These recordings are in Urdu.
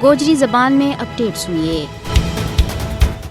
گوجری زبان میں اپڈیٹ سنیے۔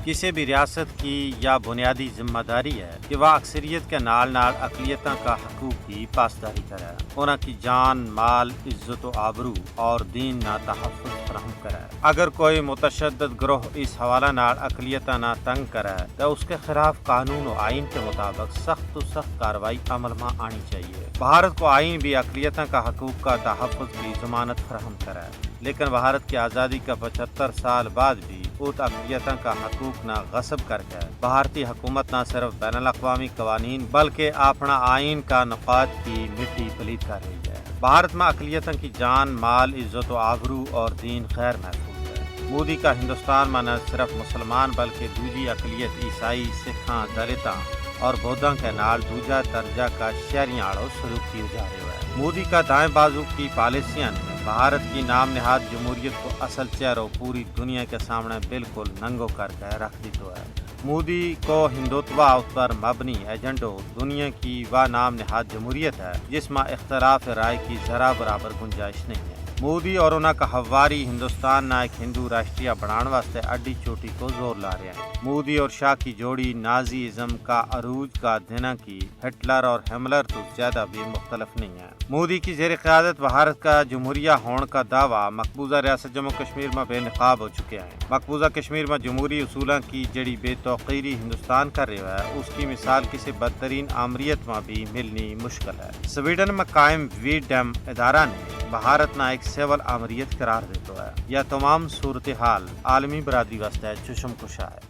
کسی بھی ریاست کی یا بنیادی ذمہ داری ہے کہ وہ اکثریت کے نال اقلیتوں کا حقوق کی پاسداری کرے، انہاں کی جان، مال، عزت و آبرو اور دین نہ تحفظ فراہم کرے۔ اگر کوئی متشدد گروہ اس حوالہ نال اقلیتاں نہ تنگ کرے تو اس کے خلاف قانون و آئین کے مطابق سخت و سخت کارروائی عمل میں آنی چاہیے۔ بھارت کو آئین بھی اقلیتوں کا حقوق کا تحفظ کی ضمانت فراہم کرے، لیکن بھارت کی آزادی کا 75 سال بعد بھی اس اقلیتوں کا حقوق نہ غصب کر کے بھارتی حکومت نہ صرف بین الاقوامی قوانین بلکہ اپنا آئین کا نقاط کی مٹی پلید کر رہی ہے۔ بھارت میں اقلیتوں کی جان، مال، عزت و آبرو اور دین خیر محفوظ ہے۔ مودی کا ہندوستان میں نہ صرف مسلمان بلکہ دوسری اقلیت عیسائی، سکھاں، دلتاں اور بودھاں کے نال دوجا درجہ کا شہریاں آڑو سلوک کیے جا رہے ہیں۔ مودی کا دائیں بازو کی پالیسیاں نے بھارت کی نام نہاد جمہوریت کو اصل چہروں پوری دنیا کے سامنے بالکل ننگو کر کے رکھ دی تو ہے۔ مودی کو ہندوتوا پر مبنی ایجنڈو دنیا کی وہ نام نہاد جمہوریت ہے جس میں اختلاف رائے کی ذرا برابر گنجائش نہیں ہے۔ مودی اور انہاں کا ہواری ہندوستان نہ ایک ہندو راشٹریہ بنانے واسطے اڈی چوٹی کو زور لا رہے ہیں۔ مودی اور شاہ کی جوڑی نازی ازم کا عروج کا دنہ کی ہٹلر اور ہملر تو زیادہ بھی مختلف نہیں ہے۔ مودی کی زیر قیادت بھارت کا جمہوریہ ہونے کا دعویٰ مقبوضہ ریاست جموں کشمیر میں بے نقاب ہو چکے ہیں۔ مقبوضہ کشمیر میں جمہوری اصولوں کی جڑی بے توقیری ہندوستان کر رہا ہے، اس کی مثال کسی بدترین آمریت میں بھی ملنی مشکل ہے۔ سویڈن میں قائم وی ڈیم ادارہ نے بھارت نہ ایک سول آمریت قرار دیتا ہے۔ یہ تمام صورتحال عالمی برادری واسطے چشم کشا ہے۔